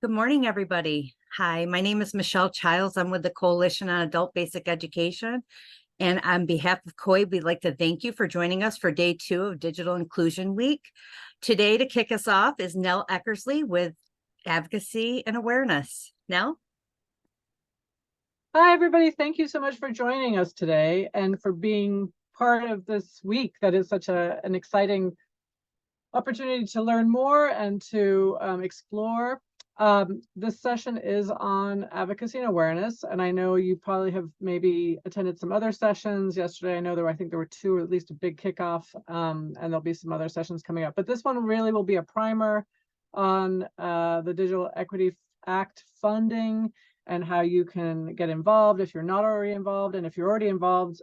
Good morning, everybody. Hi, my name is Michelle Childs. I'm with the Coalition on Adult Basic Education. And on behalf of COABE, we'd like to thank you for joining us for day 2 of Digital Inclusion Week. Today, to kick us off, is Nell Eckersley with Advocacy and Awareness. Nell? Hi, everybody. Thank you so much for joining us today and for being part of this week that is such an exciting opportunity to learn more and to explore. This session is on advocacy and awareness, and I know you probably have maybe attended some other sessions. Yesterday, I think there were 2, or at least a big kickoff, and there'll be some other sessions coming up. But this one really will be a primer on the Digital Equity Act funding and how you can get involved if you're not already involved. And if you're already involved,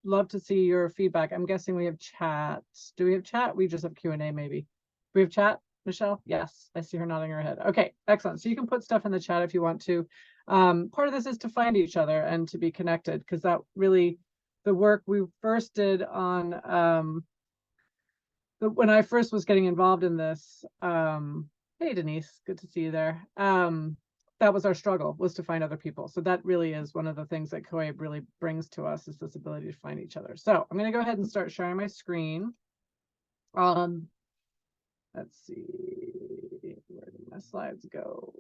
love to see your feedback. I'm guessing we have chat. Do we have chat? We just have Q&A maybe. We have chat, Michelle? Yes, I see her nodding her head. Okay, excellent. So you can put stuff in the chat if you want to. Part of this is to find each other and to be connected, because that really, the work we first did on, when I first was getting involved in this, hey Denise, good to see you there. That was our struggle, was to find other people. So that really is one of the things that COABE really brings to us, is this ability to find each other. So I'm going to go ahead and start sharing my screen. Let's see, where did my slides go?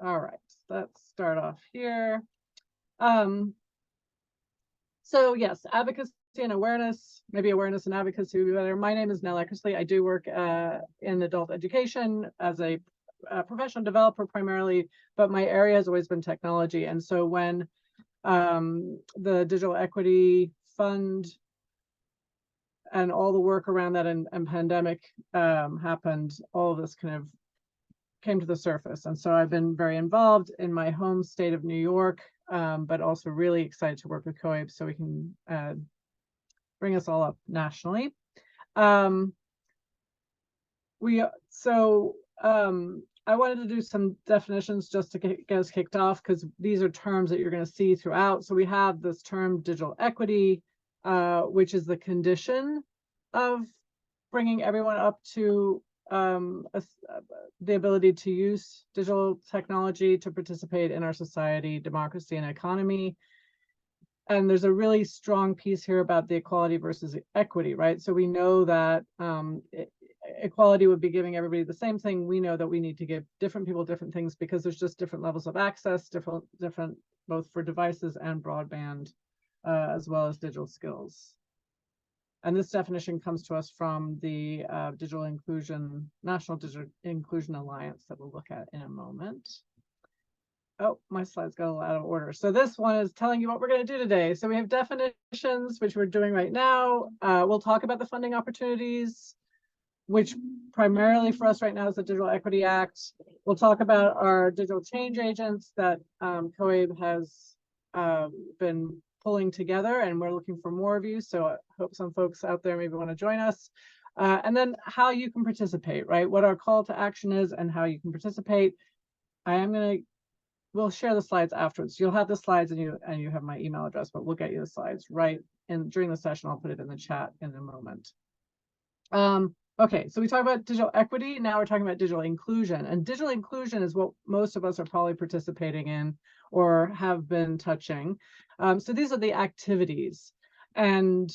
All right, let's start off here. So yes, advocacy and awareness, maybe awareness and advocacy would be better. My name is Nell Eckersley. I do work in adult education as a professional developer primarily, but my area has always been technology. And so when the Digital Equity Fund and all the work around that and pandemic happened, all of this kind of came to the surface. And so I've been very involved in my home state of New York, but also really excited to work with COABE so we can bring us all up nationally. I wanted to do some definitions just to get us kicked off, because these are terms that you're going to see throughout. So we have this term digital equity, which is the condition of bringing everyone up to the ability to use digital technology to participate in our society, democracy, and economy. And there's a really strong piece here about the equality versus equity, right? So we know that equality would be giving everybody the same thing. We know that we need to give different people different things, because there's just different levels of access, different both for devices and broadband, as well as digital skills. And this definition comes to us from the National Digital Inclusion Alliance that we'll look at in a moment. Oh, my slides got a little out of order. So this one is telling you what we're going to do today. So we have definitions, which we're doing right now. We'll talk about the funding opportunities, which primarily for us right now is the Digital Equity Act. We'll talk about our digital change agents that COABE has been pulling together, and we're looking for more of you. So I hope some folks out there maybe want to join us. And then how you can participate, right? What our call to action is and how you can participate. We'll share the slides afterwards. You'll have the slides and you have my email address, but we'll get you the slides during the session. I'll put it in the chat in a moment. Okay, so we talked about digital equity. Now we're talking about digital inclusion. And digital inclusion is what most of us are probably participating in or have been touching. So these are the activities. And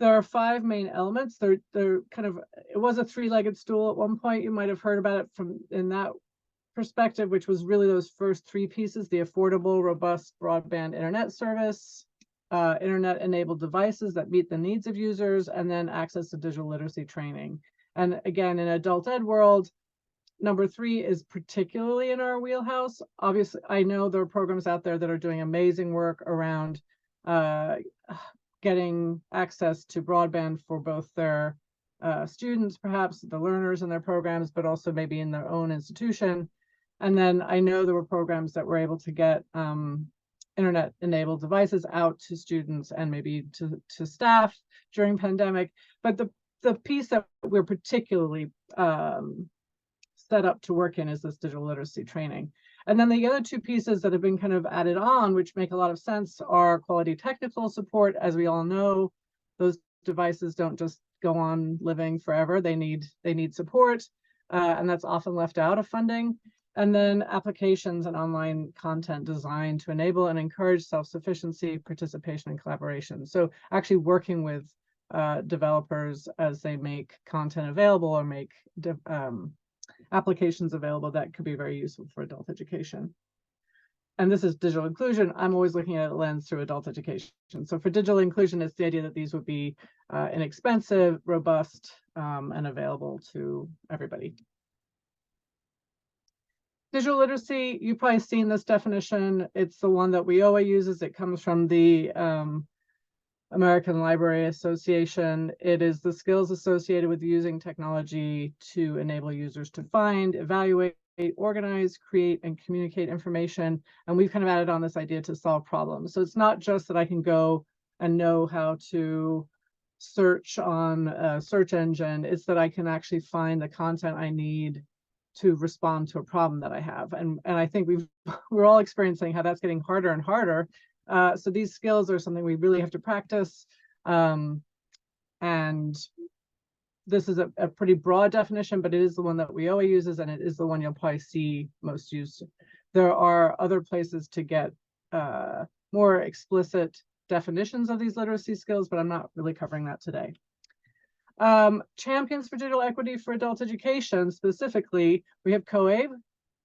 there are 5 main elements. They're kind of, it was a 3-legged stool at one point. You might have heard about it in that perspective, which was really those first 3 pieces: the affordable, robust broadband internet service, internet-enabled devices that meet the needs of users, and then access to digital literacy training. And again, in adult ed world, number 3 is particularly in our wheelhouse. Obviously, I know there are programs out there that are doing amazing work around getting access to broadband for both their students, perhaps the learners in their programs, but also maybe in their own institution. And then I know there were programs that were able to get internet-enabled devices out to students and maybe to staff during pandemic. But the piece that we're particularly set up to work in is this digital literacy training. And then the other 2 pieces that have been kind of added on, which make a lot of sense, are quality technical support. As we all know, those devices don't just go on living forever. They need support, and that's often left out of funding. And then applications and online content designed to enable and encourage self-sufficiency, participation, and collaboration. So actually working with developers as they make content available or make applications available that could be very useful for adult education. And this is digital inclusion. I'm always looking at a lens through adult education. So for digital inclusion, it's the idea that these would be inexpensive, robust, and available to everybody. Digital literacy, you've probably seen this definition. It's the one that WIOA uses. It comes from the American Library Association. It is the skills associated with using technology to enable users to find, evaluate, organize, create, and communicate information. And we've kind of added on this idea to solve problems. So it's not just that I can go and know how to search on a search engine. It's that I can actually find the content I need to respond to a problem that I have. And I think we're all experiencing how that's getting harder and harder. So these skills are something we really have to practice. And this is a pretty broad definition, but it is the one that WIOA uses, and it is the one you'll probably see most used. There are other places to get more explicit definitions of these literacy skills, but I'm not really covering that today. Champions for digital equity for adult education, specifically, we have COABE,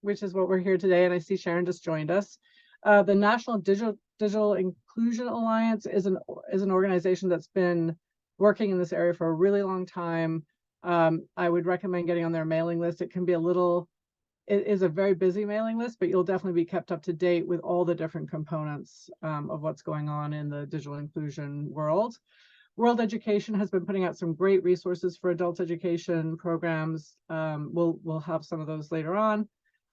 which is what we're here today, and I see Sharon just joined us. The National Digital Inclusion Alliance is an organization that's been working in this area for a really long time. I would recommend getting on their mailing list. It can be it is a very busy mailing list, but you'll definitely be kept up to date with all the different components of what's going on in the digital inclusion world. World Education has been putting out some great resources for adult education programs. We'll have some of those later on.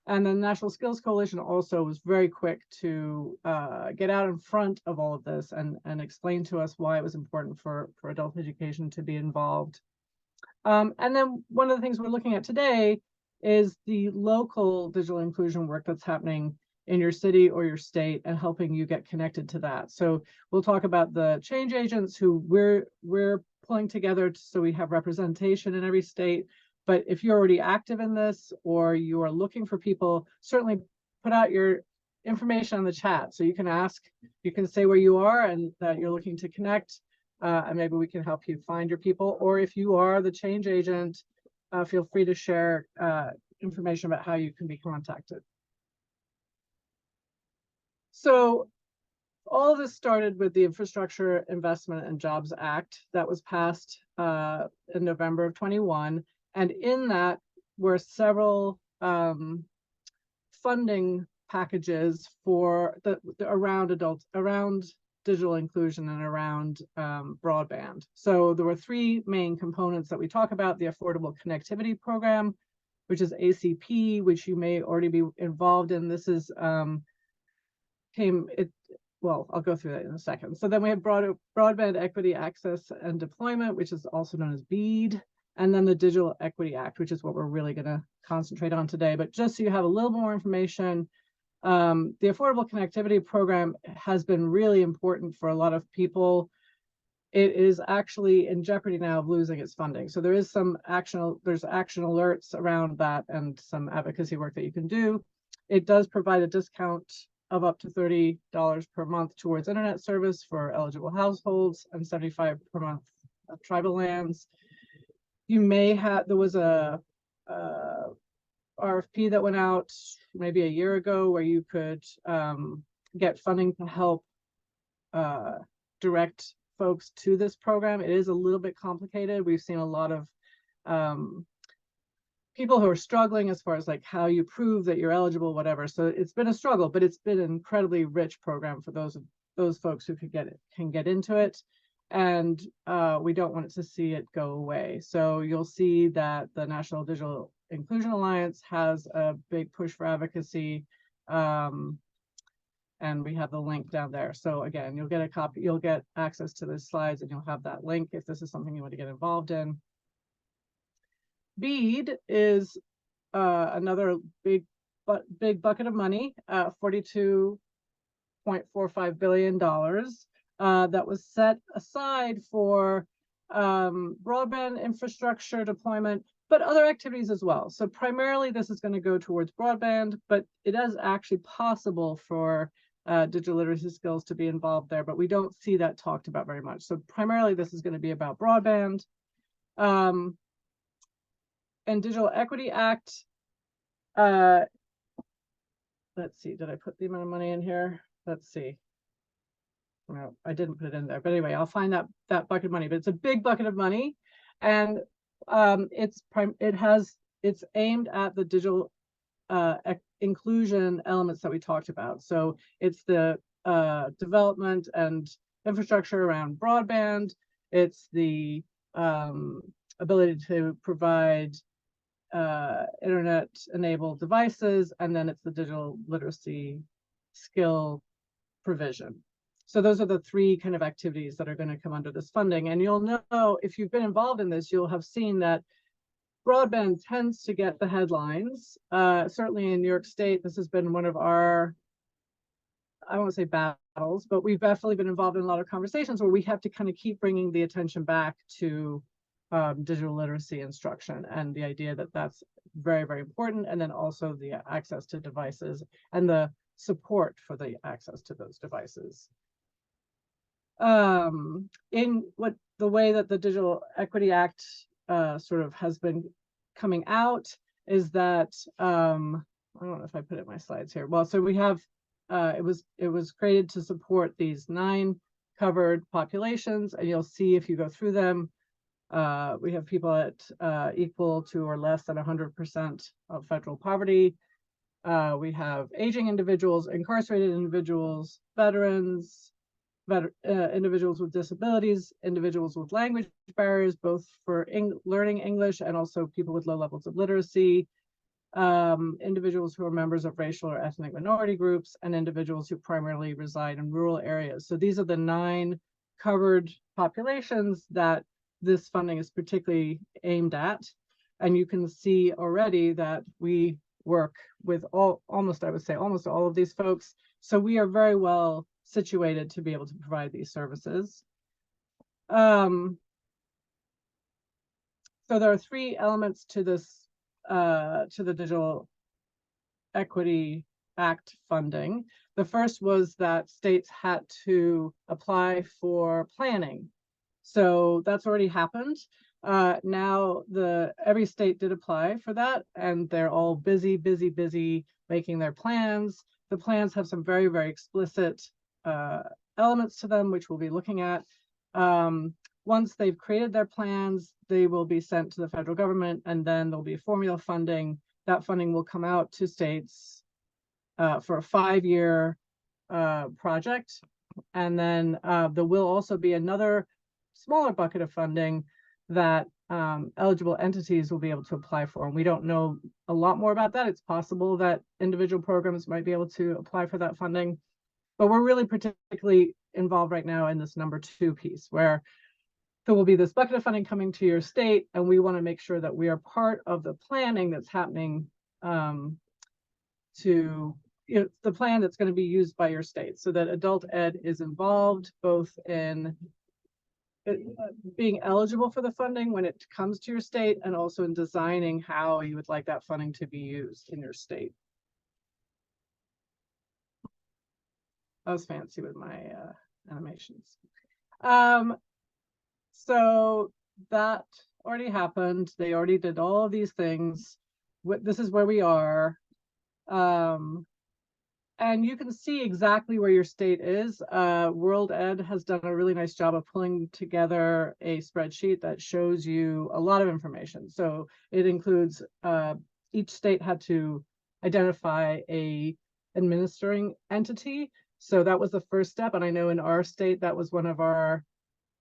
And the National Skills Coalition also was very quick to get out in front of all of this and explain to us why it was important for adult education to be involved. And then one of the things we're looking at today is the local digital inclusion work that's happening in your city or your state and helping you get connected to that. So we'll talk about the change agents who we're pulling together so we have representation in every state. But if you're already active in this or you are looking for people, certainly put out your information on the chat. So you can ask, you can say where you are and that you're looking to connect, and maybe we can help you find your people. Or if you are the change agent, feel free to share information about how you can be contacted. So all of this started with the Infrastructure Investment and Jobs Act that was passed in November of 21. And in that were several funding packages for around digital inclusion and around broadband. So there were three main components that we talk about: the Affordable Connectivity Program, which is ACP, which you may already be involved in. This is well, I'll go through that in a second. So then we have Broadband Equity Access and Deployment, which is also known as BEAD. And then the Digital Equity Act, which is what we're really going to concentrate on today. But just so you have a little more information, the Affordable Connectivity Program has been really important for a lot of people. It is actually in jeopardy now of losing its funding. So there's action alerts around that and some advocacy work that you can do. It does provide a discount of up to $30 per month towards internet service for eligible households and $75 per month of tribal lands. You may have, there was a RFP that went out maybe a year ago where you could get funding to help direct folks to this program. It is a little bit complicated. We've seen a lot of people who are struggling as far as like how you prove that you're eligible, whatever. So it's been a struggle, but it's been an incredibly rich program for those folks who can get into it. And we don't want it to see it go away. So you'll see that the National Digital Inclusion Alliance has a big push for advocacy. And we have the link down there. So again, you'll get access to the slides and you'll have that link if this is something you want to get involved in. BEAD is another big bucket of money, $42.45 billion. That was set aside for broadband infrastructure deployment, but other activities as well. So primarily this is going to go towards broadband, but it is actually possible for digital literacy skills to be involved there, but we don't see that talked about very much. So primarily this is going to be about broadband. And Digital Equity Act, let's see, did I put the amount of money in here? Let's see. No, I didn't put it in there, but anyway, I'll find that bucket of money. But it's a big bucket of money, and it's aimed at the digital inclusion elements that we talked about. So it's the development and infrastructure around broadband. It's the ability to provide internet-enabled devices, and then it's the digital literacy skill provision. So those are the three kind of activities that are going to come under this funding. And you'll know, if you've been involved in this, you'll have seen that broadband tends to get the headlines. Certainly in New York State, this has been one of our, I won't say battles, but we've definitely been involved in a lot of conversations where we have to kind of keep bringing the attention back to digital literacy instruction, and the idea that that's very, very important. And then also the access to devices and the support for the access to those devices. In the way that the Digital Equity Act sort of has been coming out is that I don't know if I put it in my slides here. Well, so we have it was created to support these 9 covered populations, and you'll see if you go through them, we have people at equal to or less than 100% of federal poverty. We have aging individuals, incarcerated individuals, veterans, individuals with disabilities, individuals with language barriers, both for learning English and also people with low levels of literacy, individuals who are members of racial or ethnic minority groups, and individuals who primarily reside in rural areas. So these are the 9 covered populations that this funding is particularly aimed at. And you can see already that we work with almost all of these folks. So we are very well situated to be able to provide these services. So there are 3 elements to this, to the Digital Equity Act funding. The first was that states had to apply for planning. So that's already happened. Now every state did apply for that, and they're all busy making their plans. The plans have some very, very explicit elements to them, which we'll be looking at. Once they've created their plans, they will be sent to the federal government, and then there'll be formula funding. That funding will come out to states for a 5-year project. And then there will also be another smaller bucket of funding that eligible entities will be able to apply for. And we don't know a lot more about that. It's possible that individual programs might be able to apply for that funding. But we're really particularly involved right now in this number 2 piece, where there will be this bucket of funding coming to your state, and we want to make sure that we are part of the planning that's happening the plan that's going to be used by your state, so that adult ed is involved both in being eligible for the funding when it comes to your state, and also in designing how you would like that funding to be used in your state. I was fancy with my animations. So that already happened. They already did all of these things. This is where we are. And you can see exactly where your state is. World Ed has done a really nice job of pulling together a spreadsheet that shows you a lot of information. So it includes each state had to identify a administering entity. So that was the first step. And I know in our state, that was one of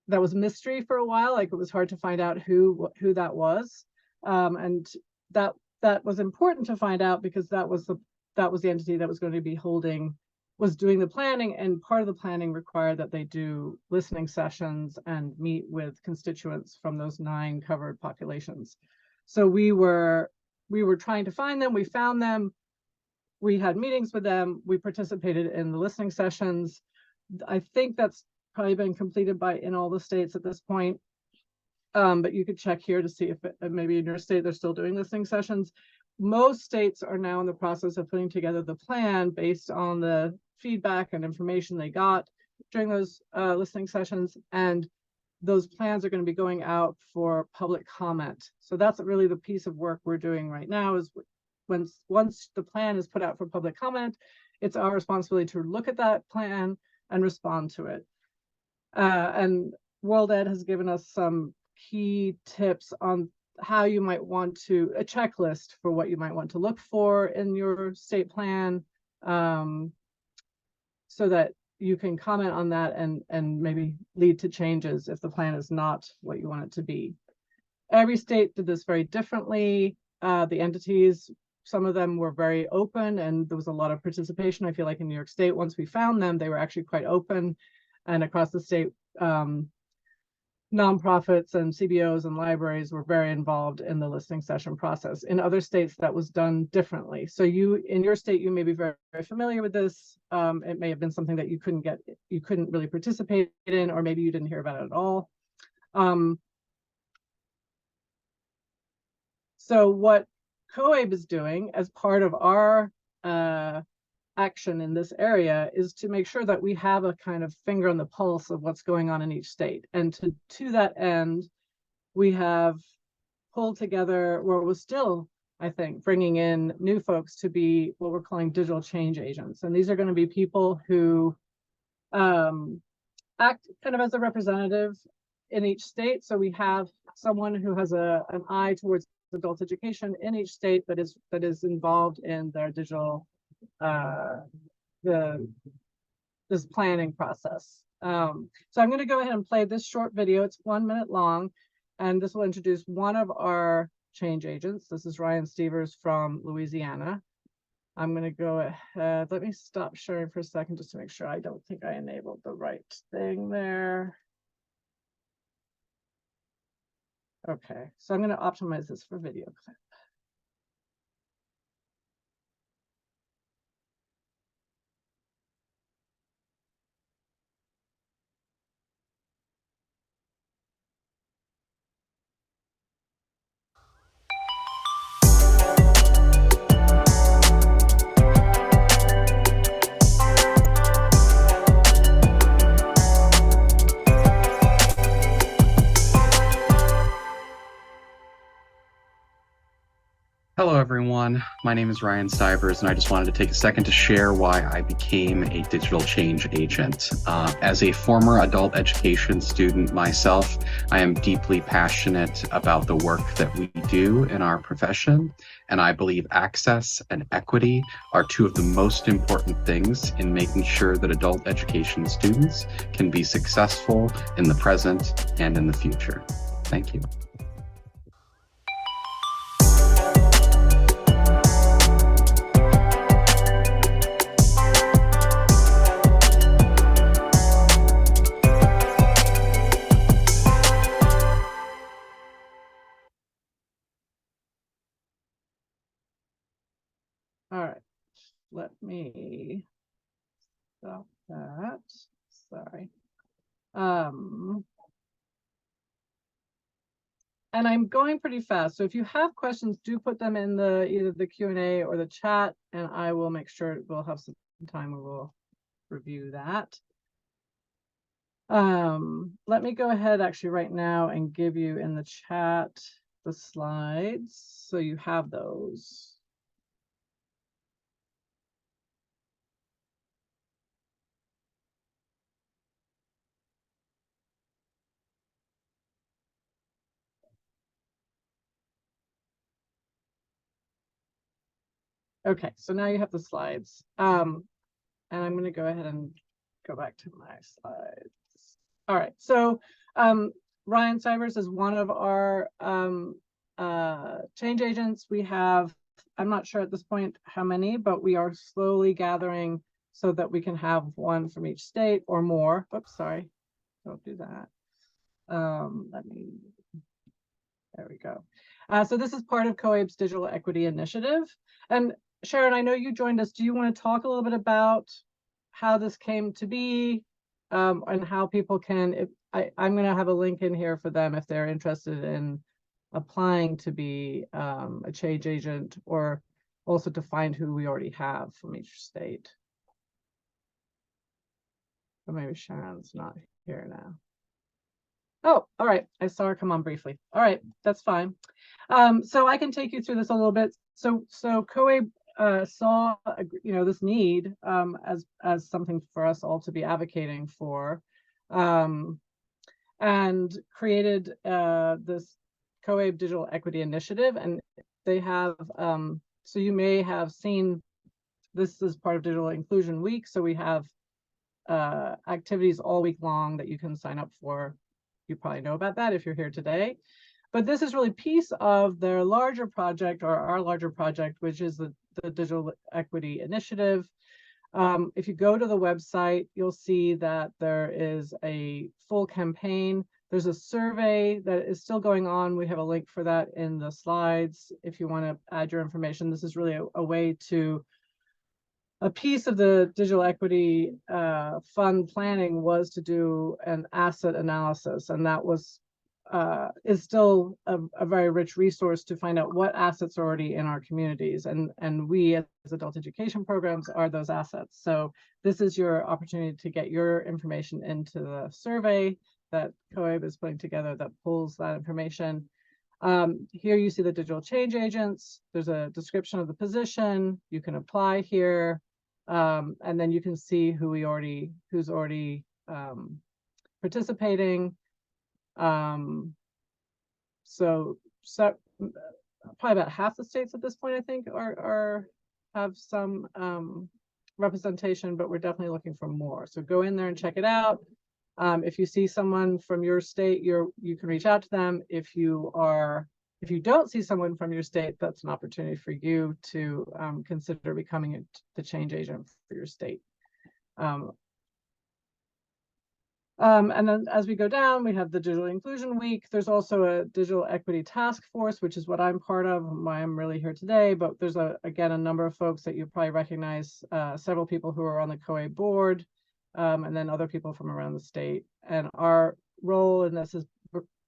that was mystery for a while. Like, it was hard to find out who that was. And that was important to find out, because that was the entity that was going to be was doing the planning, and part of the planning required that they do listening sessions and meet with constituents from those 9 covered populations. So we were trying to find them. We found them. We had meetings with them. We participated in the listening sessions. I think that's probably been completed in all the states at this point. but you could check here to see if maybe in your state they're still doing listening sessions. Most states are now in the process of putting together the plan based on the feedback and information they got during those listening sessions, and those plans are going to be going out for public comment. So that's really the piece of work we're doing right now, is once the plan is put out for public comment, it's our responsibility to look at that plan and respond to it. And World Ed has given us some key tips on how you might want to, a checklist for what you might want to look for in your state plan, so that you can comment on that and maybe lead to changes if the plan is not what you want it to be. Every state did this very differently. The entities, some of them were very open and there was a lot of participation. I feel like in New York State, once we found them, they were actually quite open. And across the state, nonprofits and CBOs and libraries were very involved in the listening session process. In other states, that was done differently. So in your state, you may be very, very familiar with this. It may have been something that you couldn't really participate in, or maybe you didn't hear about it at all. So what COABE is doing as part of our action in this area is to make sure that we have a kind of finger on the pulse of what's going on in each state. And to that end, we have pulled together, where it was still, I think, bringing in new folks to be what we're calling digital change agents. And these are going to be people who act kind of as a representative in each state. So we have someone who has an eye towards adult education in each state that is involved in their digital this planning process. So I'm going to go ahead and play this short video. It's 1 minute long, and this will introduce one of our change agents. This is Ryan Stevers from Louisiana. I'm going to go ahead. Let me stop sharing for a second just to make sure I don't think I enabled the right thing there. Okay, so I'm going to optimize this for video clip. Hello, everyone. My name is Ryan Stivers, and I just wanted to take a second to share why I became a digital change agent. As a former adult education student myself, I am deeply passionate about the work that we do in our profession, and I believe access and equity are two of the most important things in making sure that adult education students can be successful in the present and in the future. Thank you. All right, let me stop that. Sorry. And I'm going pretty fast. So if you have questions, do put them in either the Q&A or the chat, and I will make sure we'll have some time where we'll review that. Let me go ahead actually right now and give you in the chat the slides so you have those. Okay, so now you have the slides. And I'm going to go ahead and go back to my slides. All right, so Ryan Stivers is one of our change agents. We have, I'm not sure at this point how many, but we are slowly gathering so that we can have one from each state or more. Oops, sorry, don't do that. There we go. So this is part of COABE's Digital Equity Initiative. And Sharon, I know you joined us. Do you want to talk a little bit about how this came to be and how people can, I'm going to have a link in here for them if they're interested in applying to be a change agent, or also to find who we already have from each state. Or maybe Sharon's not here now. Oh, all right. I saw her come on briefly. All right, that's fine. So I can take you through this a little bit. So COABE saw this need as something for us all to be advocating for, and created this COABE Digital Equity Initiative. And they have so you may have seen this is part of Digital Inclusion Week. So we have activities all week long that you can sign up for. You probably know about that if you're here today. But this is really piece of their larger project, or our larger project, which is the Digital Equity Initiative. If you go to the website, you'll see that there is a full campaign. There's a survey that is still going on. We have a link for that in the slides if you want to add your information. This is really a way to, a piece of the digital equity fund planning was to do an asset analysis, and that was is still a very rich resource to find out what assets are already in our communities, and we as adult education programs are those assets. So this is your opportunity to get your information into the survey that COABE is putting together that pulls that information. Here you see the digital change agents. There's a description of the position. You can apply here, and then you can see who's already participating. So probably about half the states at this point, I think, have some representation, but we're definitely looking for more. So go in there and check it out. If you see someone from your state, you can reach out to them. If you don't see someone from your state, that's an opportunity for you to consider becoming the change agent for your state. And then as we go down, we have the Digital Inclusion Week. There's also a Digital Equity Task Force, which is what I'm part of, why I'm really here today. But there's again a number of folks that you probably recognize, several people who are on the COABE board, and then other people from around the state. And our role in this is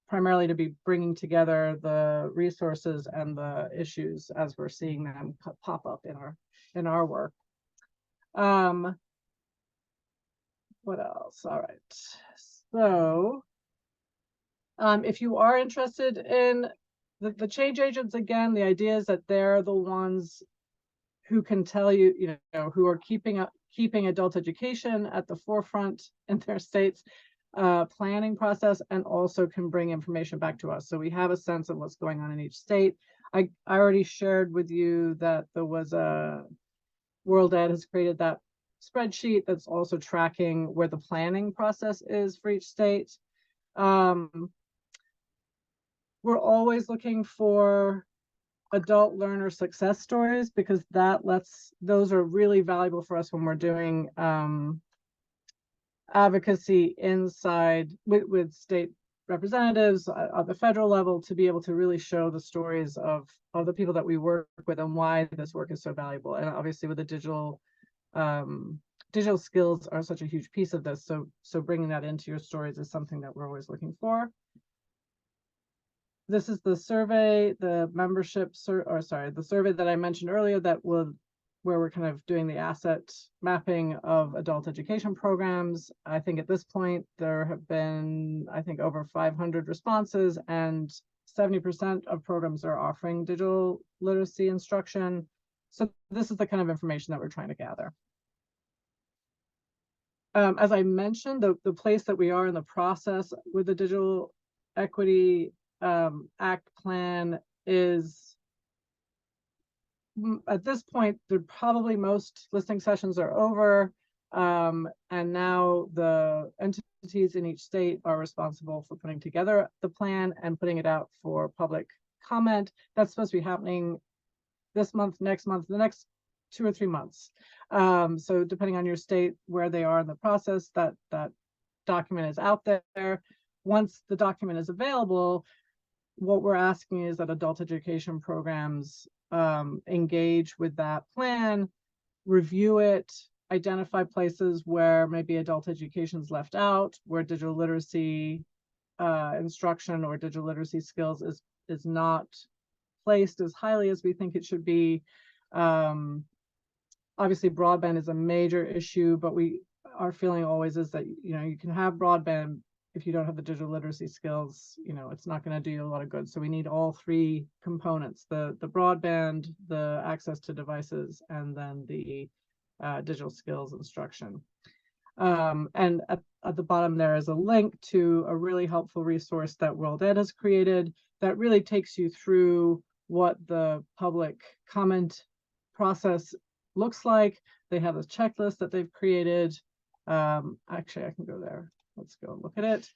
primarily to be bringing together the resources and the issues as we're seeing them pop up in our work. What else? All right. So if you are interested in the change agents, again, the idea is that they're the ones who can tell you, who are keeping adult education at the forefront in their states planning process, and also can bring information back to us. So we have a sense of what's going on in each state. I already shared with you that there was World Ed has created that spreadsheet that's also tracking where the planning process is for each state. We're always looking for adult learner success stories, because those are really valuable for us when we're doing advocacy inside with state representatives at the federal level, to be able to really show the stories of the people that we work with and why this work is so valuable. And obviously with the digital skills are such a huge piece of this. So bringing that into your stories is something that we're always looking for. This is the survey, the survey that I mentioned earlier where we're kind of doing the asset mapping of adult education programs. I think at this point, there have been, over 500 responses, and 70% of programs are offering digital literacy instruction. So this is the kind of information that we're trying to gather. As I mentioned, the place that we are in the process with the Digital Equity Act plan is, at this point, most listening sessions are over, and now the entities in each state are responsible for putting together the plan and putting it out for public comment. That's supposed to be happening this month, next month, the next 2 or 3 months. So depending on your state, where they are in the process, that document is out there. Once the document is available, what we're asking is that adult education programs engage with that plan, review it, identify places where maybe adult education is left out, where digital literacy instruction or digital literacy skills is not placed as highly as we think it should be. Obviously, broadband is a major issue, but our feeling always is that, you know, you can have broadband if you don't have the digital literacy skills, you know, it's not going to do you a lot of good. So we need all three components: the broadband, the access to devices, and then the digital skills instruction. And at the bottom there is a link to a really helpful resource that World Ed has created that really takes you through what the public comment process looks like. They have a checklist that they've created. Actually, I can go there. Let's go look at it.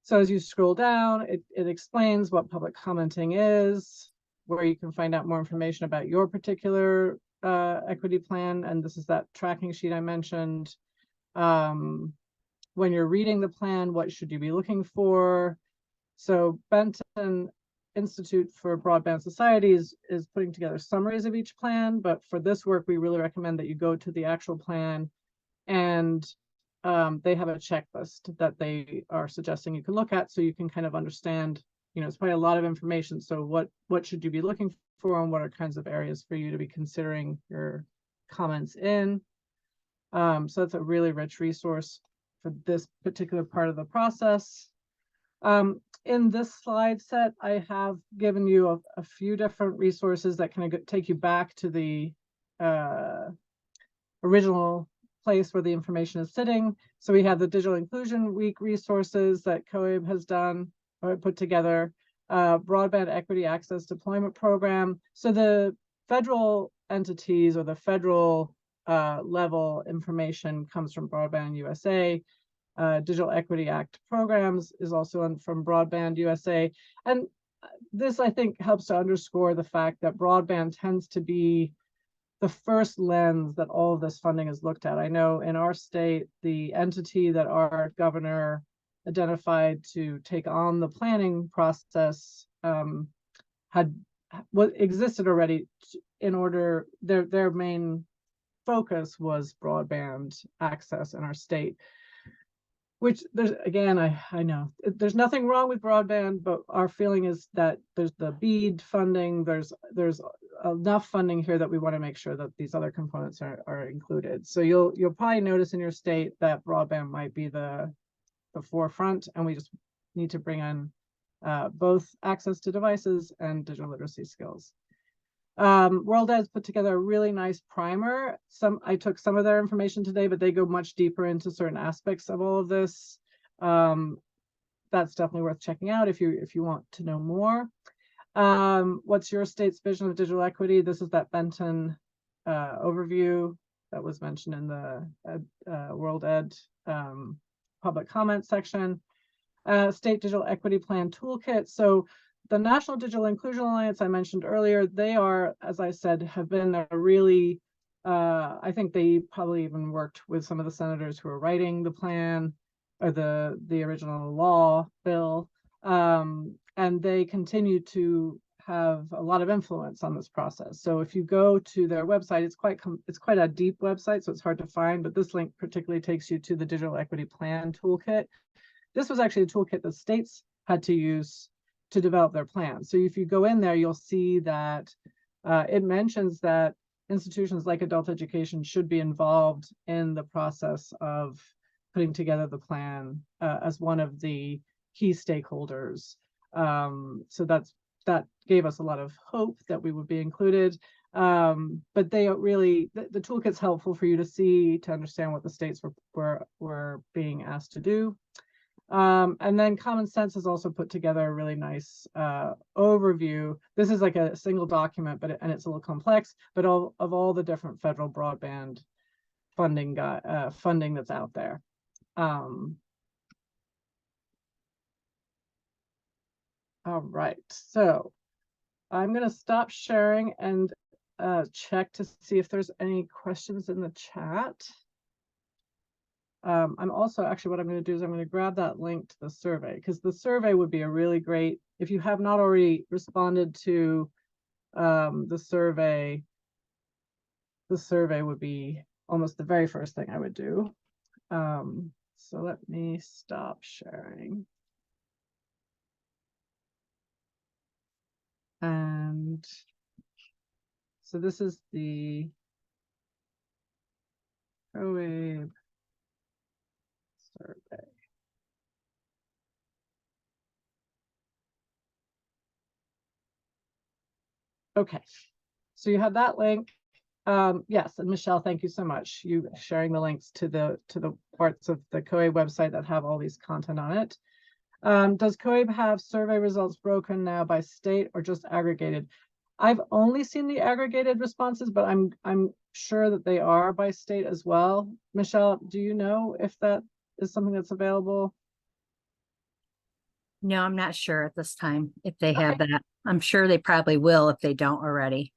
So as you scroll down, it explains what public commenting is, where you can find out more information about your particular equity plan. And this is that tracking sheet I mentioned. When you're reading the plan, what should you be looking for? So Benton Institute for Broadband Societies is putting together summaries of each plan, but for this work, we really recommend that you go to the actual plan, and they have a checklist that they are suggesting you can look at, so you can kind of understand, you know, it's probably a lot of information. So what should you be looking for, and what are kinds of areas for you to be considering your comments in? So that's a really rich resource for this particular part of the process. In this slide set, I have given you a few different resources that kind of take you back to the original place where the information is sitting. So we have the Digital Inclusion Week resources that COABE has done or put together, Broadband Equity Access Deployment Program. So the federal entities or the federal level information comes from Broadband USA. Digital Equity Act programs is also from Broadband USA. And this, I think, helps to underscore the fact that broadband tends to be the first lens that all of this funding is looked at. I know in our state, the entity that our governor identified to take on the planning process existed already in order, their main focus was broadband access in our state. Which there's, again, I know there's nothing wrong with broadband, but our feeling is that there's the BEAD funding, there's enough funding here that we want to make sure that these other components are included. So you'll probably notice in your state that broadband might be the forefront, and we just need to bring in both access to devices and digital literacy skills. World Ed has put together a really nice primer. I took some of their information today, but they go much deeper into certain aspects of all of this. That's definitely worth checking out if you want to know more. What's your state's vision of digital equity? This is that Benton overview that was mentioned in the World Ed public comment section. State Digital Equity Plan Toolkit. So the National Digital Inclusion Alliance I mentioned earlier, they are, as I said, have been a really, I think they probably even worked with some of the senators who are writing the plan or the original law bill, and they continue to have a lot of influence on this process. So if you go to their website, it's quite a deep website, so it's hard to find, but this link particularly takes you to the Digital Equity Plan Toolkit. This was actually a toolkit the states had to use to develop their plans. So if you go in there, you'll see that it mentions that institutions like adult education should be involved in the process of putting together the plan as one of the key stakeholders. So that gave us a lot of hope that we would be included. But they really, the toolkit's helpful for you to see, to understand what the states were being asked to do. And then Common Sense has also put together a really nice overview. This is like a single document, and it's a little complex, but of all the different federal broadband funding that's out there. All right, so I'm going to stop sharing and check to see if there's any questions in the chat. I'm also, actually, what I'm going to do is I'm going to grab that link to the survey, because the survey would be a really great, if you have not already responded to the survey, the survey would be almost the very first thing I would do. So let me stop sharing. And so this is the COABE survey. Okay, so you have that link. Yes, and Michelle, thank you so much. You sharing the links to the parts of the COABE website that have all these content on it. Does COABE have survey results broken now by state or just aggregated? I've only seen the aggregated responses, but I'm sure that they are by state as well. Michelle, do you know if that is something that's available? No, I'm not sure at this time if they have that. I'm sure they probably will if they don't already.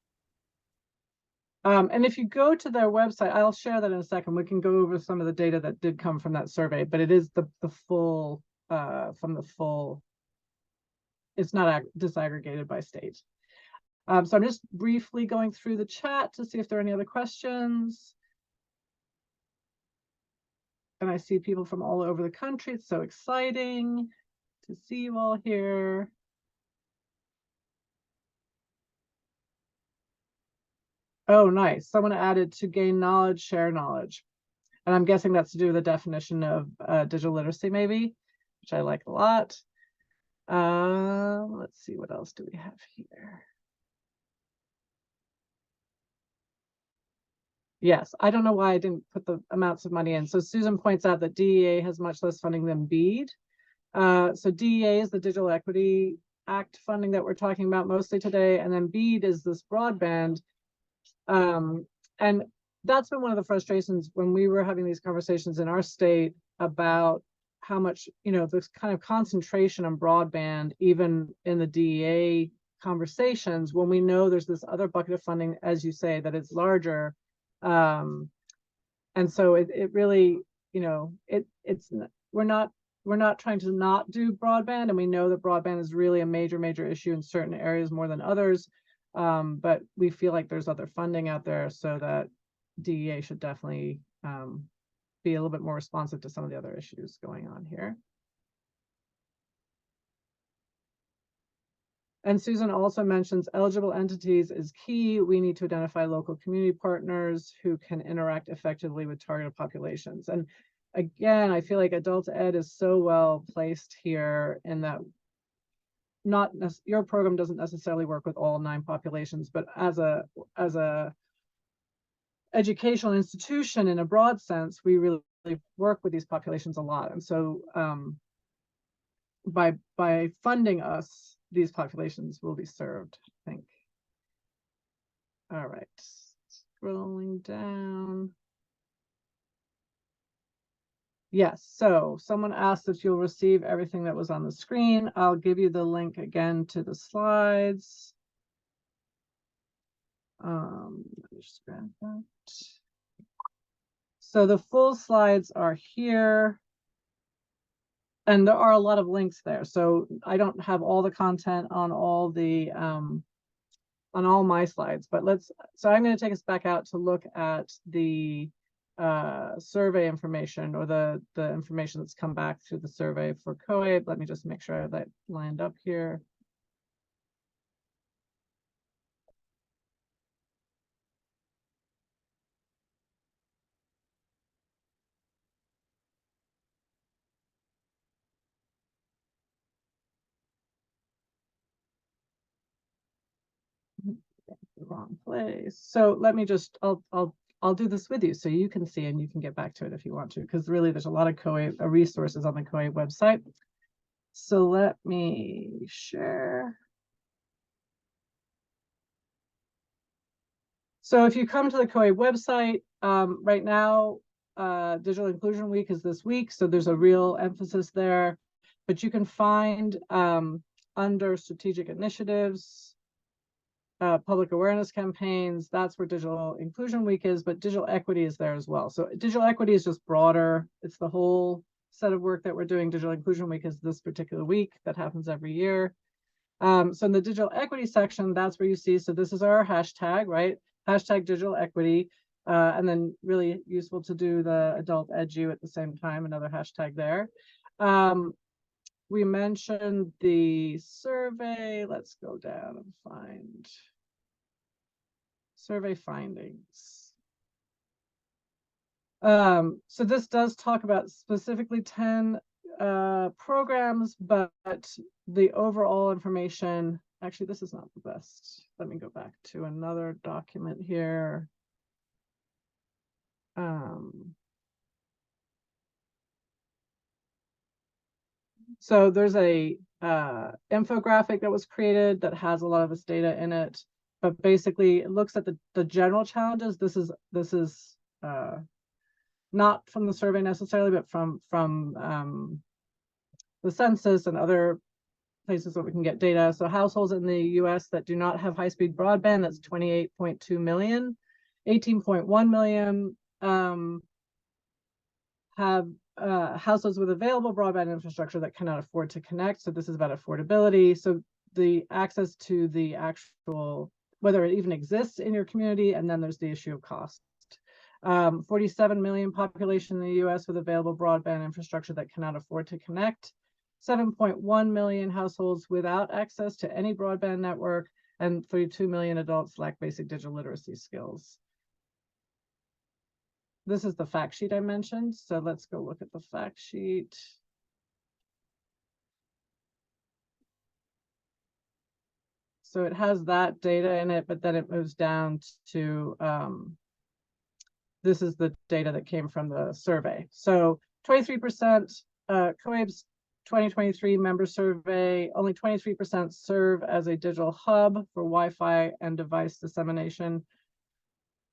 And if you go to their website, I'll share that in a second. We can go over some of the data that did come from that survey, but it is the full from the full. It's not disaggregated by state. So I'm just briefly going through the chat to see if there are any other questions. And I see people from all over the country. It's so exciting to see you all here. Oh, nice. Someone added to gain knowledge, share knowledge. And I'm guessing that's to do with the definition of digital literacy, maybe, which I like a lot. Let's see, what else do we have here? Yes, I don't know why I didn't put the amounts of money in. So Susan points out that DEA has much less funding than BEAD. So DEA is the Digital Equity Act funding that we're talking about mostly today. And then BEAD is this broadband. And that's been one of the frustrations when we were having these conversations in our state about how much, this kind of concentration on broadband, even in the DEA conversations, when we know there's this other bucket of funding, as you say, that it's larger. And so it really, we're not trying to not do broadband, and we know that broadband is really a major issue in certain areas more than others. But we feel like there's other funding out there, so that DEA should definitely be a little bit more responsive to some of the other issues going on here. And Susan also mentions eligible entities is key. We need to identify local community partners who can interact effectively with targeted populations. And again, I feel like adult ed is so well placed here in that your program doesn't necessarily work with all 9 populations, but as a educational institution in a broad sense, we really work with these populations a lot. And so by funding us, these populations will be served, I think. All right, scrolling down. Yes, so someone asked if you'll receive everything that was on the screen. I'll give you the link again to the slides. Let me just grab that. So the full slides are here. And there are a lot of links there. So I don't have all the content on all the on all my slides, but so I'm going to take us back out to look at the survey information, or the information that's come back through the survey for COABE. Let me just make sure I have that lined up here. The wrong place. So let me just, I'll do this with you so you can see, and you can get back to it if you want to, because really there's a lot of COABE resources on the COABE website. So let me share. So if you come to the COABE website, right now, Digital Inclusion Week is this week, so there's a real emphasis there. But you can find under strategic initiatives, public awareness campaigns, that's where Digital Inclusion Week is, but digital equity is there as well. So digital equity is just broader. It's the whole set of work that we're doing. Digital Inclusion Week is this particular week that happens every year. So in the digital equity section, that's where you see, so this is our hashtag, right? Hashtag digital equity. And then really useful to do the adult edu at the same time, another hashtag there. We mentioned the survey. Let's go down and find survey findings. So this does talk about specifically 10 programs, but the overall information, actually, this is not the best. Let me go back to another document here. So there's a infographic that was created that has a lot of this data in it, but basically it looks at the general challenges. This is not from the survey necessarily, but from the census and other places that we can get data. So households in the US that do not have high-speed broadband, that's 28.2 million. 18.1 million have households with available broadband infrastructure that cannot afford to connect. So this is about affordability. So the access to the actual, whether it even exists in your community, and then there's the issue of cost. 47 million population in the US with available broadband infrastructure that cannot afford to connect. 7.1 million households without access to any broadband network, and 32 million adults lack basic digital literacy skills. This is the fact sheet I mentioned. So let's go look at the fact sheet. So it has that data in it, but then it moves down to, this is the data that came from the survey. So 23%, COABE's 2023 member survey, only 23% serve as a digital hub for Wi-Fi and device dissemination.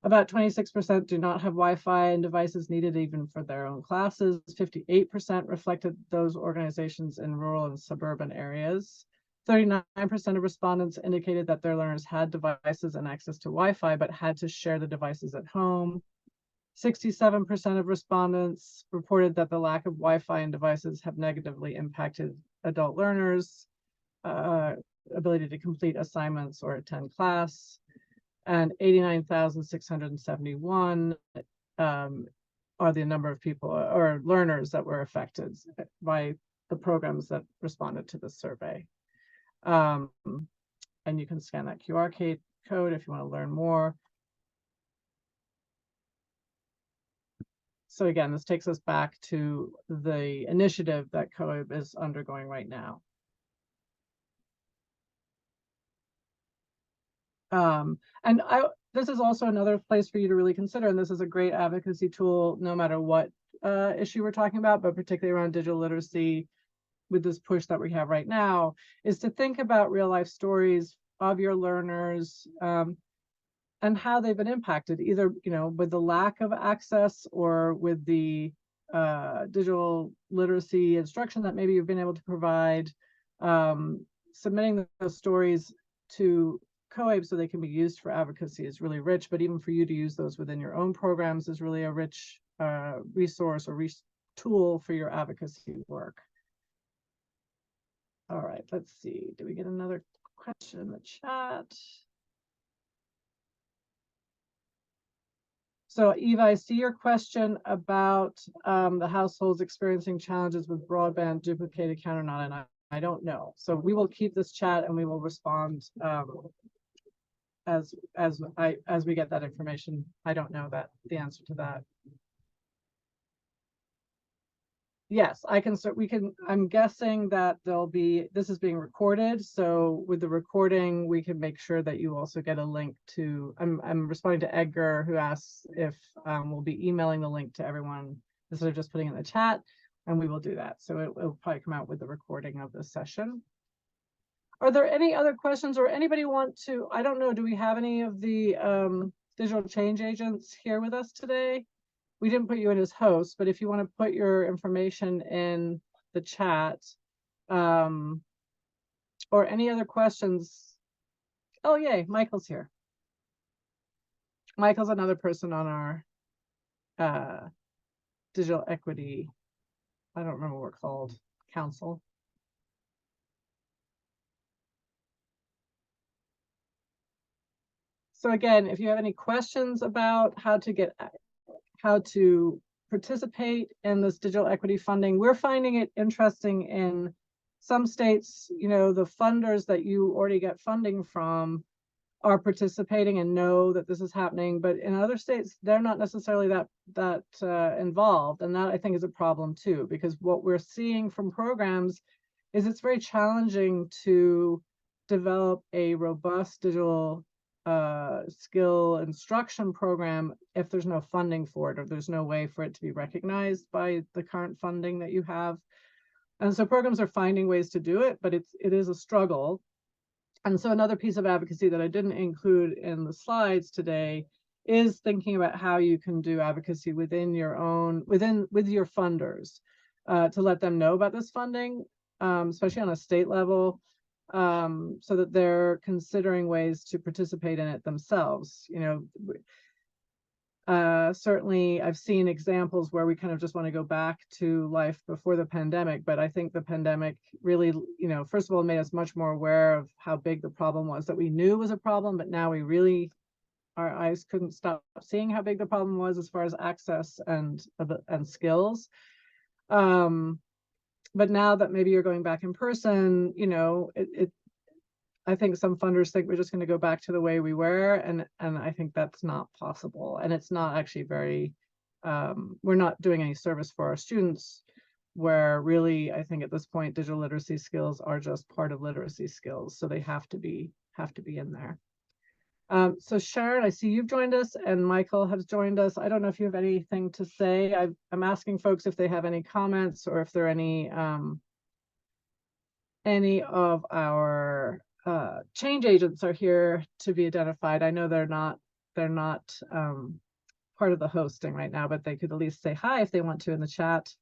About 26% do not have Wi-Fi and devices needed even for their own classes. 58% reflected those organizations in rural and suburban areas. 39% of respondents indicated that their learners had devices and access to Wi-Fi, but had to share the devices at home. 67% of respondents reported that the lack of Wi-Fi and devices have negatively impacted adult learners' ability to complete assignments or attend class. And 89,671 are the number of people or learners that were affected by the programs that responded to the survey. And you can scan that QR code if you want to learn more. So again, this takes us back to the initiative that COABE is undergoing right now. And this is also another place for you to really consider, and this is a great advocacy tool no matter what issue we're talking about, but particularly around digital literacy with this push that we have right now, is to think about real life stories of your learners and how they've been impacted, either with the lack of access or with the digital literacy instruction that maybe you've been able to provide. Submitting those stories to COABE so they can be used for advocacy is really rich, but even for you to use those within your own programs is really a rich resource or tool for your advocacy work. All right, let's see. Did we get another question in the chat? So Eva, I see your question about the households experiencing challenges with broadband, duplicate account or not, and I don't know. So we will keep this chat and we will respond as we get that information. I don't know the answer to that. Yes, I'm guessing that this is being recorded. So with the recording, we can make sure that you also get a link to, I'm responding to Edgar, who asks if we'll be emailing the link to everyone instead of just putting it in the chat, and we will do that. So it'll probably come out with the recording of this session. Are there any other questions, or anybody want to, I don't know, do we have any of the digital change agents here with us today? We didn't put you in as host, but if you want to put your information in the chat, or any other questions. Oh, yay, Michael's here. Michael's another person on our digital equity, I don't remember what we're called, council. So again, if you have any questions about how to participate in this digital equity funding, we're finding it interesting in some states, the funders that you already get funding from are participating and know that this is happening, but in other states, they're not necessarily that involved. And that I think is a problem too, because what we're seeing from programs is it's very challenging to develop a robust digital skill instruction program if there's no funding for it, or there's no way for it to be recognized by the current funding that you have. And so programs are finding ways to do it, but it is a struggle. And so another piece of advocacy that I didn't include in the slides today is thinking about how you can do advocacy within your own, with your funders, to let them know about this funding, especially on a state level, so that they're considering ways to participate in it themselves. Certainly I've seen examples where we kind of just want to go back to life before the pandemic, but I think the pandemic really, first of all, made us much more aware of how big the problem was that we knew was a problem, but now we really, our eyes couldn't stop seeing how big the problem was as far as access and skills. But now that maybe you're going back in person, I think some funders think we're just going to go back to the way we were, and I think that's not possible. And it's not actually very, we're not doing any service for our students, where really, I think at this point, digital literacy skills are just part of literacy skills. So they have to be in there. So Sharon, I see you've joined us, and Michael has joined us. I don't know if you have anything to say. I'm asking folks if they have any comments, or if there are any of our change agents are here to be identified. I know they're not part of the hosting right now, but they could at least say hi if they want to in the chat.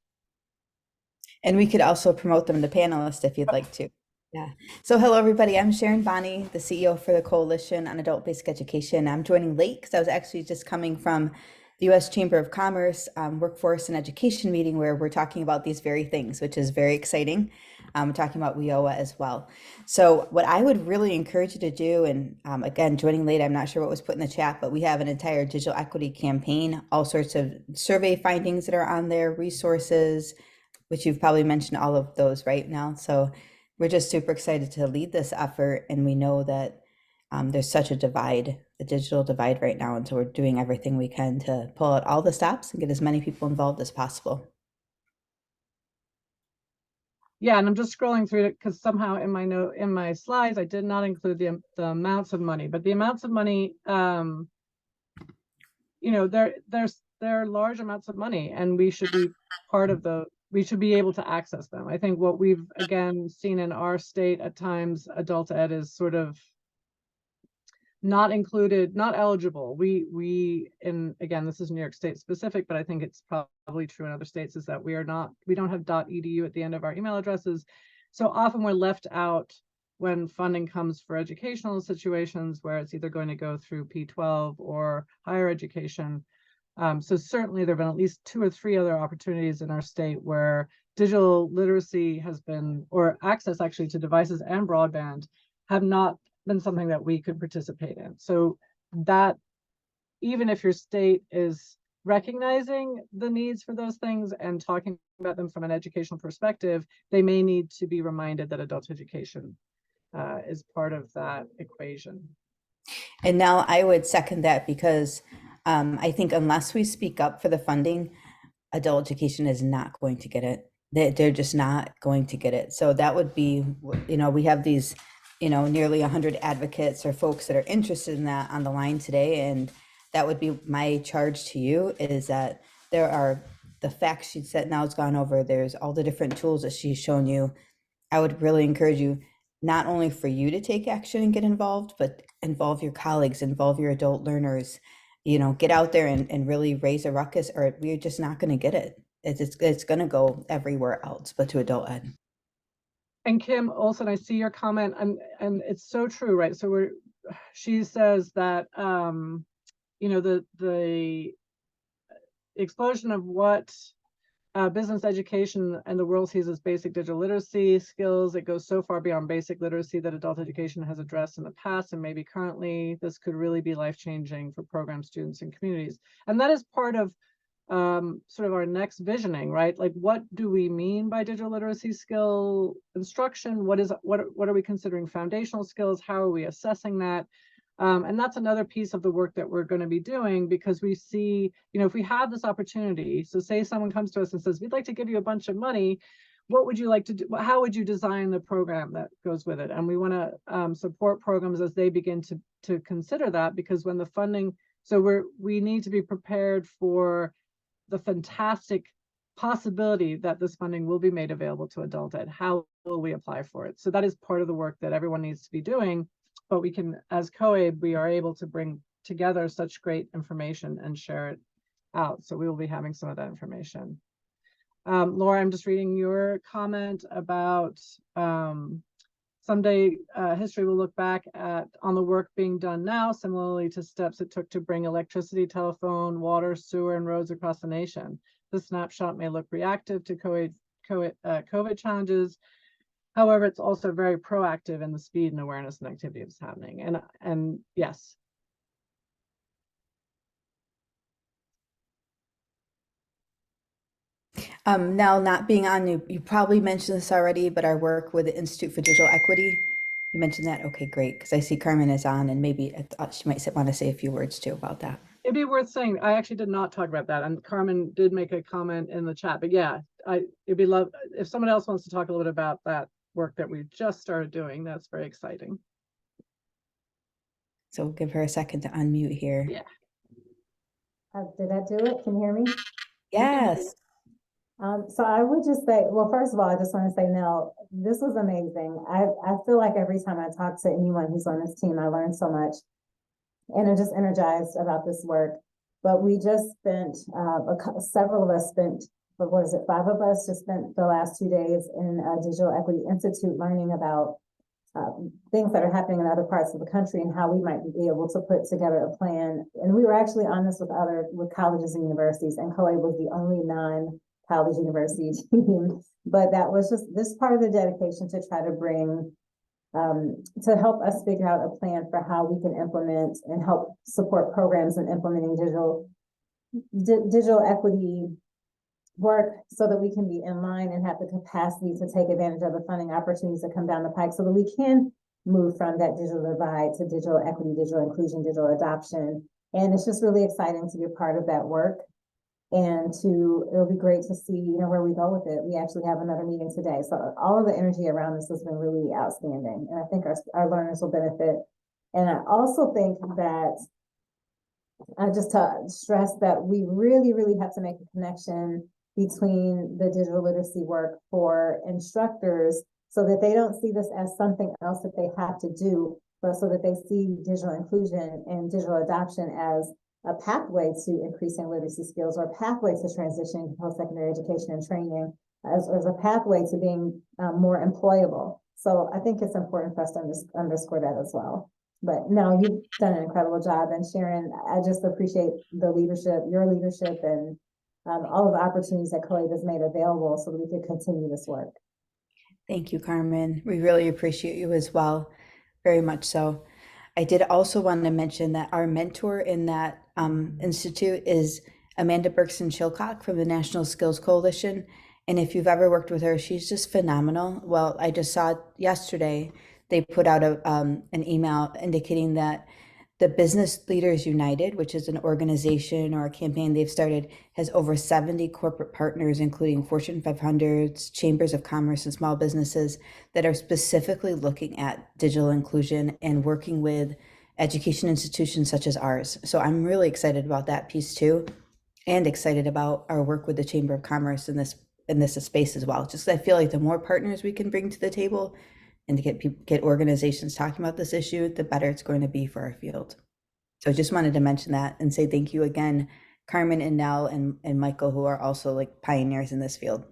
And we could also promote them to panelists if you'd like to. Yeah. So hello, everybody. I'm Sharon Bonney, the CEO for the Coalition on Adult Basic Education. I'm joining late because I was actually just coming from the U.S. Chamber of Commerce Workforce and Education meeting, where we're talking about these very things, which is very exciting. We're talking about WIOA as well. So what I would really encourage you to do, and again, joining late, I'm not sure what was put in the chat, but we have an entire digital equity campaign, all sorts of survey findings that are on there, resources, which you've probably mentioned all of those right now. So we're just super excited to lead this effort. And we know that there's such a divide, the digital divide right now. And so we're doing everything we can to pull out all the stops and get as many people involved as possible. Yeah, and I'm just scrolling through it because somehow in my slides, I did not include the amounts of money, but the amounts of money, there are large amounts of money, and we should be we should be able to access them. I think what we've again seen in our state at times, adult ed is sort of not included, not eligible. Again, this is New York State specific, but I think it's probably true in other states, is that we don't have .edu at the end of our email addresses. So often we're left out when funding comes for educational situations where it's either going to go through P12 or higher education. So certainly there have been at least 2 or 3 other opportunities in our state where digital literacy has been, or access actually to devices and broadband, have not been something that we could participate in. So that even if your state is recognizing the needs for those things and talking about them from an educational perspective, they may need to be reminded that adult education is part of that equation. And now I would second that, because I think unless we speak up for the funding, adult education is not going to get it. They're just not going to get it. So that would be, we have these, nearly 100 advocates or folks that are interested in that on the line today. And that would be my charge to you, is that there are the fact sheets that Nell's gone over. There's all the different tools that she's shown you. I would really encourage you, not only for you to take action and get involved, but involve your colleagues, involve your adult learners, get out there and really raise a ruckus, or we're just not going to get it. It's going to go everywhere else but to adult ed. And Kim Olson, I see your comment, and it's so true, right? So she says that the explosion of what business education and the world sees as basic digital literacy skills. It goes so far beyond basic literacy that adult education has addressed in the past and maybe currently. This could really be life-changing for program students and communities. And that is part of sort of our next visioning, right? Like, what do we mean by digital literacy skill instruction? What are we considering foundational skills? How are we assessing that? And that's another piece of the work that we're going to be doing, because we see, you know, if we have this opportunity, so say someone comes to us and says, we'd like to give you a bunch of money, what would you like to do? How would you design the program that goes with it? And we want to support programs as they begin to consider that, because when the funding, so we need to be prepared for the fantastic possibility that this funding will be made available to adult ed. How will we apply for it? So that is part of the work that everyone needs to be doing. But we can, as COABE, we are able to bring together such great information and share it out. So we will be having some of that information. Laura, I'm just reading your comment about someday history will look back on the work being done now, similarly to steps it took to bring electricity, telephone, water, sewer, and roads across the nation. This snapshot may look reactive to COVID challenges. However, it's also very proactive in the speed and awareness and activity that's happening. And yes. Now, not being on, you probably mentioned this already, but our work with the Institute for Digital Equity, you mentioned that? Okay, great, because I see Carmen is on, and maybe I thought she might want to say a few words too about that. It'd be worth saying, I actually did not talk about that, and Carmen did make a comment in the chat, but yeah, it'd be love if someone else wants to talk a little bit about that work that we just started doing. That's very exciting. So we'll give her a second to unmute here. Yeah. Did that do it? Can you hear me? Yes. So I would just say, well, first of all, I just want to say, Nell, this was amazing. I feel like every time I talk to anyone who's on this team, I learn so much, and I'm just energized about this work. But we just spent, several of us spent, but what is it, 5 of us just spent the last 2 days in a Digital Equity Institute learning about things that are happening in other parts of the country and how we might be able to put together a plan. And we were actually on this with colleges and universities, and COABE was the only non-college university team. But that was just this part of the dedication to try to bring, to help us figure out a plan for how we can implement and help support programs in implementing digital equity work, so that we can be in line and have the capacity to take advantage of the funding opportunities that come down the pike, so that we can move from that digital divide to digital equity, digital inclusion, digital adoption. And it's just really exciting to be a part of that work, and it'll be great to see, you know, where we go with it. We actually have another meeting today. So all of the energy around this has been really outstanding. And I think our learners will benefit. And I also think that just to stress that we really, really have to make a connection between the digital literacy work for instructors, so that they don't see this as something else that they have to do, but so that they see digital inclusion and digital adoption as a pathway to increasing literacy skills, or a pathway to transitioning to post-secondary education and training, as a pathway to being more employable. So I think it's important for us to underscore that as well. But no, you've done an incredible job. And Sharon, I just appreciate the leadership, your leadership, and all of the opportunities that COABE has made available so that we could continue this work. Thank you, Carmen. We really appreciate you as well, very much so. I did also want to mention that our mentor in that institute is Amanda Berkson-Chilcock from the National Skills Coalition. And if you've ever worked with her, she's just phenomenal. Well, I just saw yesterday, they put out an email indicating that the Business Leaders United, which is an organization or a campaign they've started, has over 70 corporate partners, including Fortune 500s, chambers of commerce, and small businesses that are specifically looking at digital inclusion and working with education institutions such as ours. So I'm really excited about that piece too, and excited about our work with the Chamber of Commerce in this space as well. Just I feel like the more partners we can bring to the table and to get organizations talking about this issue, the better it's going to be for our field. So I just wanted to mention that and say thank you again, Carmen and Nell and Michael, who are also like pioneers in this field.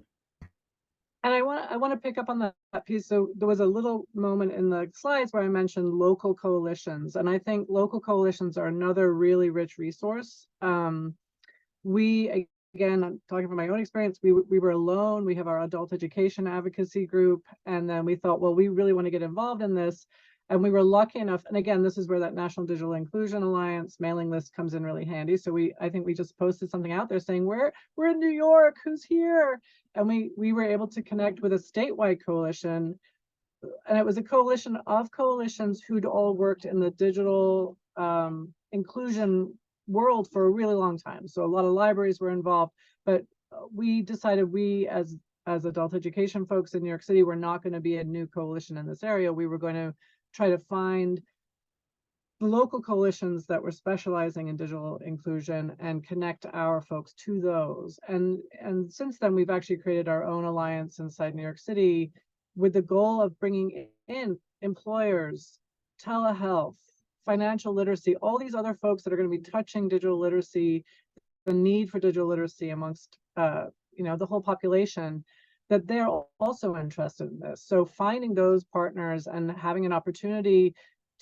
And I want to pick up on that piece. So there was a little moment in the slides where I mentioned local coalitions, and I think local coalitions are another really rich resource. We again, I'm talking from my own experience, we were alone. We have our adult education advocacy group. And then we thought, well, we really want to get involved in this. And we were lucky enough, and again, this is where that National Digital Inclusion Alliance mailing list comes in really handy. So I think we just posted something out there saying, we're in New York, who's here? And we were able to connect with a statewide coalition. And it was a coalition of coalitions who'd all worked in the digital inclusion world for a really long time. So a lot of libraries were involved, but we decided we as adult education folks in New York City were not going to be a new coalition in this area. We were going to try to find the local coalitions that were specializing in digital inclusion and connect our folks to those. And since then, we've actually created our own alliance inside New York City with the goal of bringing in employers, telehealth, financial literacy, all these other folks that are going to be touching digital literacy, the need for digital literacy amongst the whole population, that they're also interested in this. So finding those partners and having an opportunity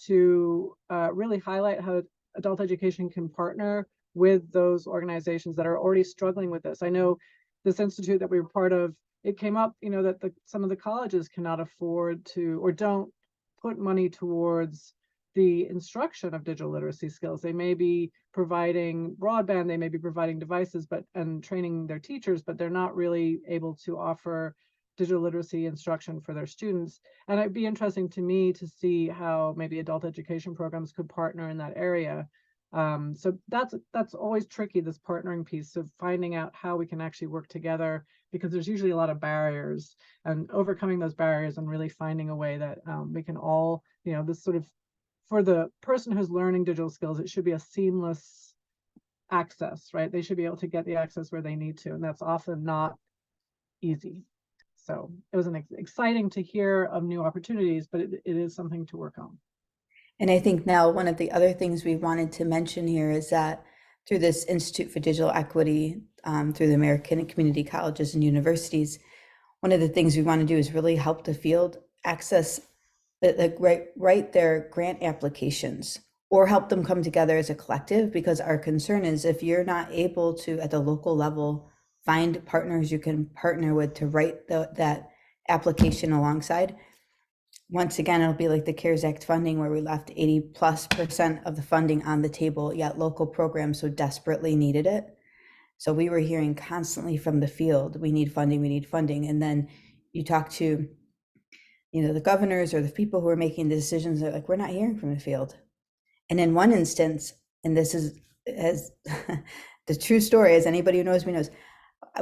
to really highlight how adult education can partner with those organizations that are already struggling with this. I know this institute that we were part of, it came up, that some of the colleges cannot afford to or don't put money towards the instruction of digital literacy skills. They may be providing broadband, they may be providing devices, and training their teachers, but they're not really able to offer digital literacy instruction for their students. And it'd be interesting to me to see how maybe adult education programs could partner in that area. So that's always tricky, this partnering piece of finding out how we can actually work together, because there's usually a lot of barriers, and overcoming those barriers and really finding a way that we can all, this sort of, for the person who's learning digital skills, it should be a seamless access, right? They should be able to get the access where they need to, and that's often not easy. So it was exciting to hear of new opportunities, but it is something to work on. And I think now one of the other things we wanted to mention here is that through this Institute for Digital Equity, through the American Community Colleges and Universities, one of the things we want to do is really help the field access, write their grant applications or help them come together as a collective, because our concern is if you're not able to, at the local level, find partners you can partner with to write that application alongside. Once again, it'll be like the CARES Act funding, where we left 80+% of the funding on the table, yet local programs so desperately needed it. So we were hearing constantly from the field, we need funding, we need funding. And then you talk to, the governors or the people who are making the decisions, they're like, we're not hearing from the field. And in one instance, and this is as the true story, as anybody who knows me knows,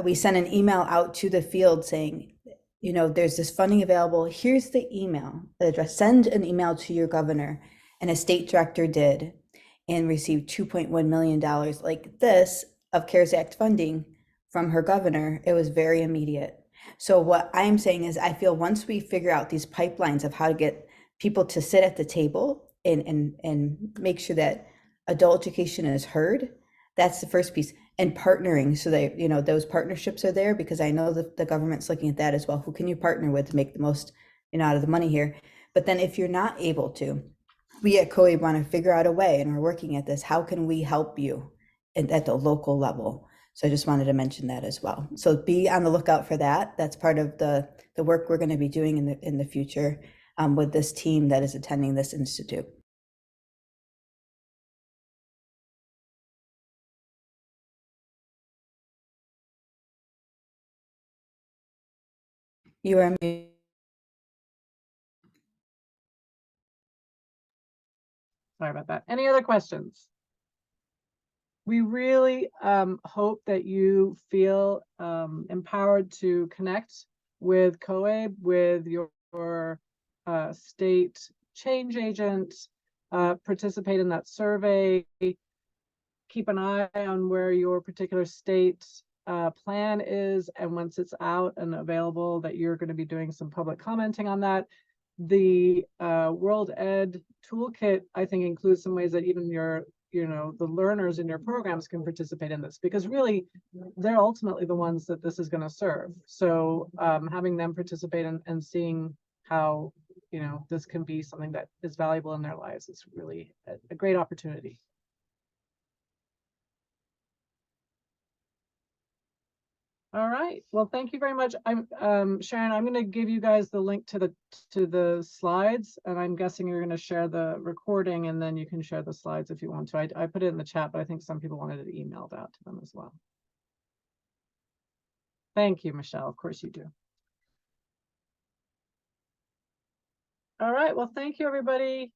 we sent an email out to the field saying, there's this funding available. Here's the email address. Send an email to your governor. And a state director did, and received $2.1 million like this of CARES Act funding from her governor. It was very immediate. So what I'm saying is, I feel once we figure out these pipelines of how to get people to sit at the table and make sure that adult education is heard, that's the first piece. And partnering, so that those partnerships are there, because I know that the government's looking at that as well. Who can you partner with to make the most out of the money here? But then if you're not able to, we at COABE want to figure out a way, and we're working at this. How can we help you at the local level? So I just wanted to mention that as well. So be on the lookout for that. That's part of the work we're going to be doing in the future with this team that is attending this institute. You are muted. Sorry about that. Any other questions? We really hope that you feel empowered to connect with COABE, with your state change agent, participate in that survey, keep an eye on where your particular state plan is, and once it's out and available, that you're going to be doing some public commenting on that. The World Ed Toolkit, I think, includes some ways that even the learners in your programs can participate in this, because really they're ultimately the ones that this is going to serve. So having them participate and seeing how this can be something that is valuable in their lives is really a great opportunity. All right. Well, thank you very much. I'm Sharon, I'm going to give you guys the link to the slides, and I'm guessing you're going to share the recording, and then you can share the slides if you want to. I put it in the chat, but I think some people wanted it emailed out to them as well. Thank you, Michelle. Of course you do. All right. Well, thank you, everybody.